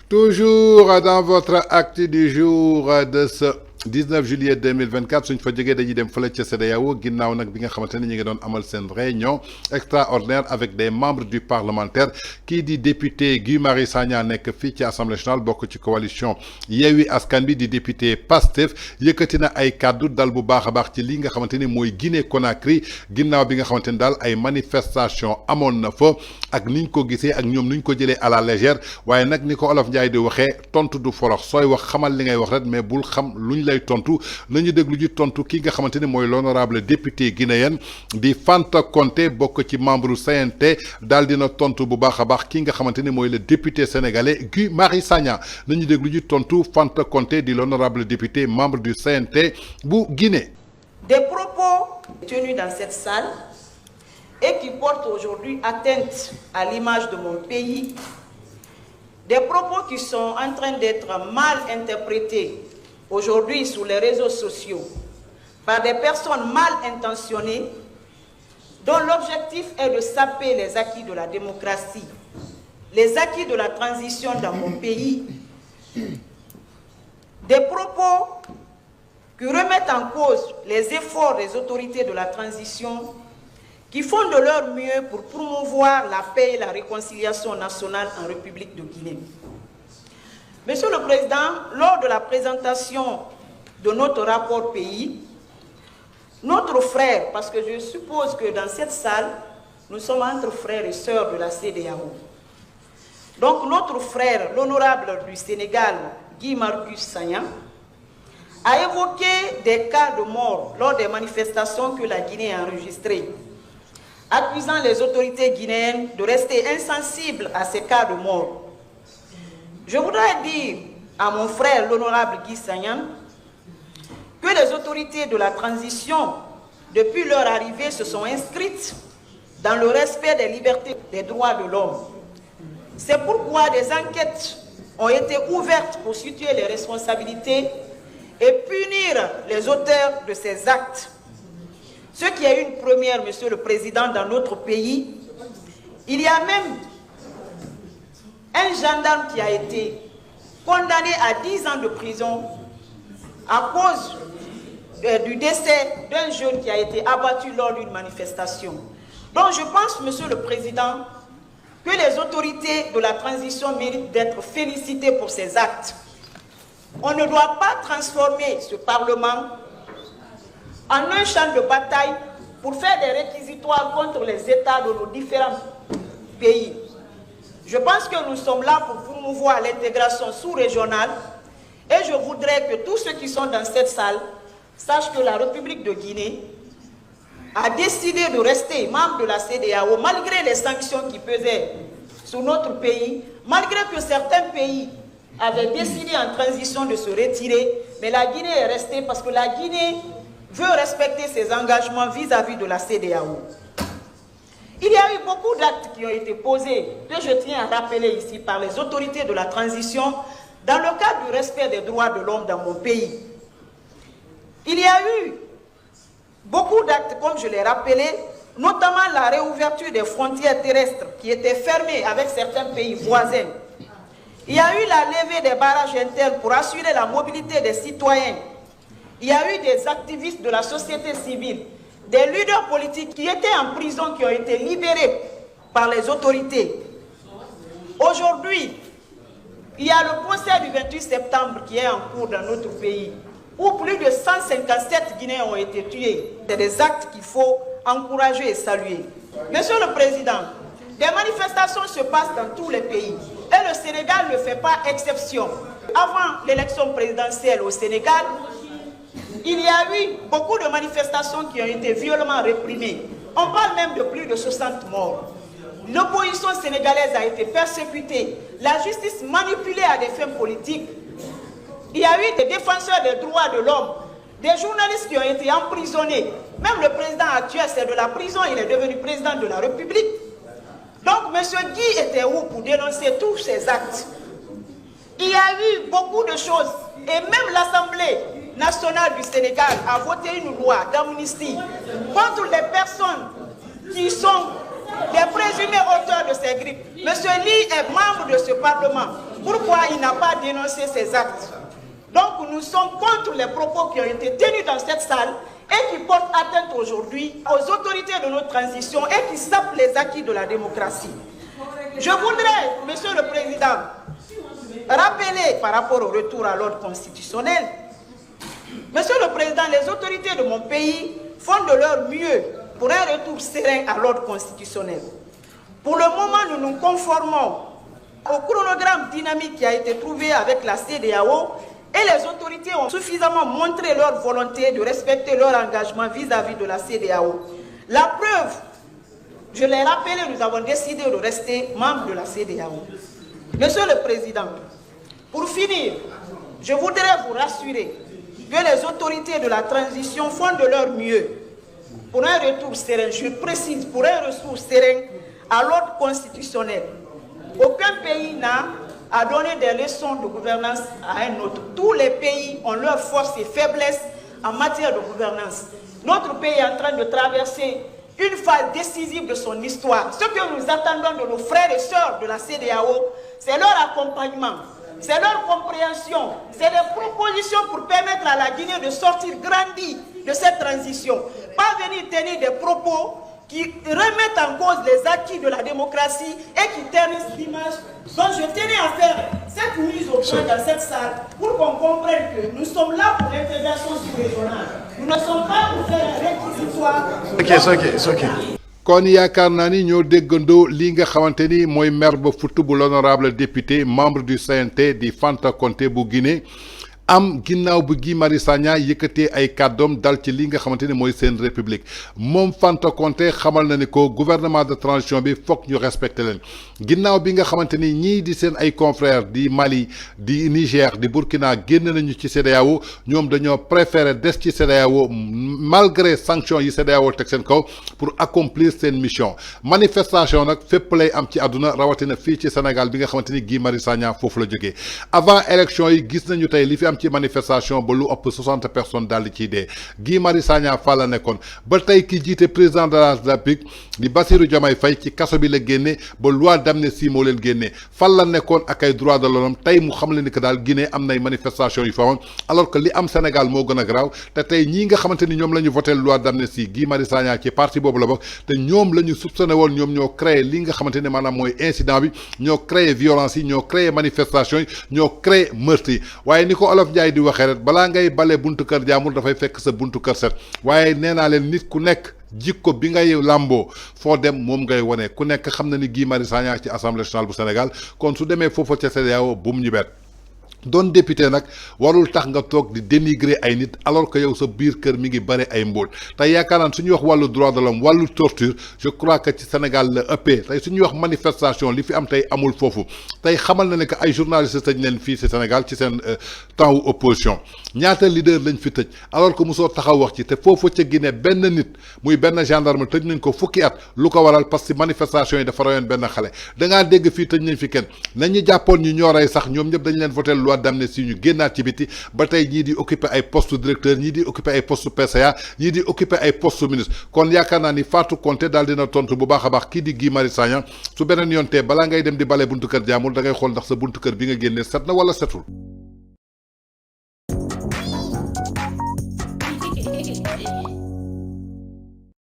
Toujours dans votre acte du jour de ce 19 juillet 2024 suñ fa jógee dañuy dem fële ca CEDEAO ginnaaw nag bi nga xamante ne ñi ngi doon amal seen réunion extraordinaire avec des membres du parlementaire kii di député Guy Marius Sagna nekk fii ci assemblée nationale bokk ci coalition Yewwi Askan Wi di député Pastef yëkkati na ay kàddu dal bu baax a baax ci li nga xamante ni mooy Guinée Conakry ginnaaw bi nga xamante ni daal ay manifestation amoon na fa ak niñ ko gisee ak ñoom nuñ ko jëlee à la légère waaye nag ni ko Olof Njaay di waxee tontu du forox sooy wax xamal li ngay wax rek mais bul xam luñ lay tontu nañu déglu ji tontu ki nga xamante ni mooy l'honorable député guinéen di Fanta Conté bokk ci membre CNT daal dina tontu bu baax a baax ki nga xamante ni mooy le député sénégalais Guy Marius Sagna nañu déglu ji tontu Fanta Conté di l'honorable député membre du CNT bu Guinée. Des propos tenus dans cette salle et qui portent aujourd'hui atteinte à l'image de mon pays, des propos qui sont en train d'être mal interprétés aujourd'hui sur les réseaux sociaux par des personnes mal intentionnées dont l'objectif est de saper les acquis de la démocratie, les acquis de la transition dans mon pays, des propos qui remettent en cause les efforts des autorités de la transition qui font de leur mieux pour promouvoir la paix et la réconciliation nationale en République de Guinée. Monsieur le Président, lors de la présentation de notre rapport pays, notre frère, parce que je suppose que dans cette salle, nous sommes entre frères et sœurs de la CEDEAO. Donc notre frère, l'honorable du Sénégal, Guy Marius Sagna, a évoqué des cas de mort lors des manifestations que la Guinée a enregistrées, accusant les autorités guinéennes de rester insensibles à ces cas de mort. Je voudrais dire à mon frère, l'honorable Guy Sagna, que les autorités de la transition, depuis leur arrivée, se sont inscrites dans le respect des libertés et des droits de l'homme. C'est pourquoi des enquêtes ont été ouvertes pour situer les responsabilités et punir les auteurs de ces actes. Ce qui est une première, Monsieur le Président, dans notre pays. Il y a même un gendarme qui a été condamné à 10 ans de prison à cause du décès d'un jeune qui a été abattu lors d'une manifestation. Donc je pense, Monsieur le Président, que les autorités de la transition méritent d'être félicitées pour ces actes. On ne doit pas transformer ce Parlement en un champ de bataille pour faire des réquisitoires contre les États de nos différents pays. Je pense que nous sommes là pour promouvoir l'intégration sous-régionale et je voudrais que tous ceux qui sont dans cette salle sachent que la République de Guinée a décidé de rester membre de la CEDEAO malgré les sanctions qui pesaient sur notre pays, malgré que certains pays avaient décidé en transition de se retirer, mais la Guinée est restée parce que la Guinée veut respecter ses engagements vis-à-vis de la CEDEAO. Il y a eu beaucoup d'actes qui ont été posés, que je tiens à rappeler ici par les autorités de la transition, dans le cadre du respect des droits de l'homme dans mon pays. Il y a eu beaucoup d'actes, comme je l'ai rappelé, notamment la réouverture des frontières terrestres qui étaient fermées avec certains pays voisins. Il y a eu la levée des barrages internes pour assurer la mobilité des citoyens. Il y a eu des activistes de la société civile, des leaders politiques qui étaient en prison, qui ont été libérés par les autorités. Aujourd'hui, il y a le procès du 28 septembre qui est en cours dans notre pays, où plus de 157 Guinéens ont été tués. C'est des actes qu'il faut encourager et saluer. Monsieur le Président, des manifestations se passent dans tous les pays et le Sénégal ne fait pas exception. Avant l'élection présidentielle au Sénégal, il y a eu beaucoup de manifestations qui ont été violemment réprimées. On parle même de plus de 60 morts. L'opposition sénégalaise a été persécutée, la justice manipulée à des fins politiques. Il y a eu des défenseurs des droits de l'homme, des journalistes qui ont été emprisonnés. Même le président actuel, c'est de la prison, il est devenu président de la République. Donc, M. Guy était où pour dénoncer tous ces actes? Il y a eu beaucoup de choses, et même l'Assemblée nationale du Sénégal a voté une loi d'amnistie contre les personnes qui sont des présumés auteurs de ces crimes. Monsieur Ly est membre de ce Parlement. Pourquoi il n'a pas dénoncé ces actes? Donc nous sommes contre les propos qui ont été tenus dans cette salle et qui portent atteinte aujourd'hui aux autorités de notre transition et qui sapent les acquis de la démocratie. Je voudrais, Monsieur le Président, rappeler par rapport au retour à l'ordre constitutionnel. Monsieur le Président, les autorités de mon pays font de leur mieux pour un retour serein à l'ordre constitutionnel. Pour le moment, nous nous conformons au chronogramme dynamique qui a été trouvé avec la CEDEAO et les autorités ont suffisamment montré leur volonté de respecter leur engagement vis-à-vis de la CEDEAO. La preuve, je l'ai rappelé, nous avons décidé de rester membres de la CEDEAO. Monsieur le Président, pour finir, je voudrais vous rassurer que les autorités de la transition font de leur mieux pour un retour serein, je précise, pour un retour serein à l'ordre constitutionnel. Aucun pays n'a à donner des leçons de gouvernance à un autre. Tous les pays ont leurs forces et faiblesses en matière de gouvernance. Notre pays est en train de traverser une phase décisive de son histoire. Ce que nous attendons de nos frères et sœurs de la CEDEAO, c'est leur accompagnement, c'est leur compréhension, c'est des propositions pour permettre à la Guinée de sortir grandie de cette transition. Pas venir tenir des propos qui remettent en cause les acquis de la démocratie et qui ternissent l'image. Donc je tenais à faire cette mise au point dans cette salle pour qu'on comprenne que nous sommes là pour l'intégration sous-régionale. Nous ne sommes pas pour faire un réquisitoire. It's okay. kon yaakaar naa ni ñoo déggandoo li nga xamante ni mooy maire ba futt bu l'honorable député membre du CNT di Fanta Conté bu Guinée am ginnaaw bu Guy Marius Sagna yëkkatee ay kàddoom dal ci li nga xamante ni mooy seen république moom Fanta Conté xamal na ni ko gouvernement de transition bi fokk ñu respecté leen ginnaaw bi nga xamante ni ñii di seen ay confrères di Mali di Niger di Burkina génn nañu ci CEDEAO ñoom dañoo préféré des ci CEDEAO malgré sanctions yi CEDEAO teg seen kaw pour accomplir seen mission manifestation nag fépp lay am ci àdduna rawatina fii ci Sénégal bi nga xamante ni Guy Marius Sagna foofu la jógee avant élection yi gis nañu tey li fi am ci manifestation ba lu ëpp 60 personnes daal di ciy dee Guy Marius Sagna fa la nekkoon ba tey ki jiite président de la République di Bassirou Diomaye Faye ci kaso bi la génne ba loi d'amnistie moo leen génne fan la nekkoon ak ay droits de l'homme tey mu xam le ni que daal Guinée am nay manifestation yu fa woon alors que li am Sénégal moo gën a garaaw te tey ñii nga xamante ni ñoom la ñu voté loi d'amnistie Guy Marius Sagna ci parti boobu la bokk te ñoom la ñu soupçonné woon ñoom ñoo créé li nga xamante ni maanaam mooy incident bi ñoo créé violence yi ñoo créé manifestation yi ñoo créé meurtre yi waaye ni ko Olof Njaay di waxee rek balaa ngay bale buntu kër jaamur dafay fekk sa buntu kër set waaye nee naa leen nit ku nekk jikko bi ngay làmboo foo dem moom ngay wone ku nekk xam na ni Guy Marius Sagna ci assemblée nationale bu Sénégal kon su demee foofa ca CEDEAO bu mu ñu bet doon député nag warul tax nga toog di dénigrer ay nit alors que yow sa biir kër mi ngi bare ay mbóot tey yaakaar naa su ñuy wax wàllu droit de l'homme wàllu torture je crois que ci Sénégal la ëppee tey su ñuy wax manifestation li fi am tey amul foofu tey xamal na ne que ay journalistes tëj leen fii ci Sénégal ci seen temps wu opposition ñaata leader lañ fi tëj alors que mosoo taxaw wax ci te foofu ca Guinée benn nit muy benn gendarme tëj nañ ko fukki at lu ko waral parce que manifestation yi dafa rayoon benn xale da ngaa dégg fii tëj nañ fi kenn nañu jàppoon ñu ñoo rey sax ñoom ñëpp dañ leen voté loi d'amnistie ñu génnaat ci biti ba tey ñii di occuper ay poste directeur ñii di occuper ay poste PCA ñii di occuper ay poste ministre kon yaakaar naa ni Fatou Conté daal dina tontu bu baax a baax kii di Guy Marius Sagna su beneen yoon tee balaa ngay dem di bale buntu kër jaamul da ngay xool ndax sa buntu kër bi nga génnee set na wala setul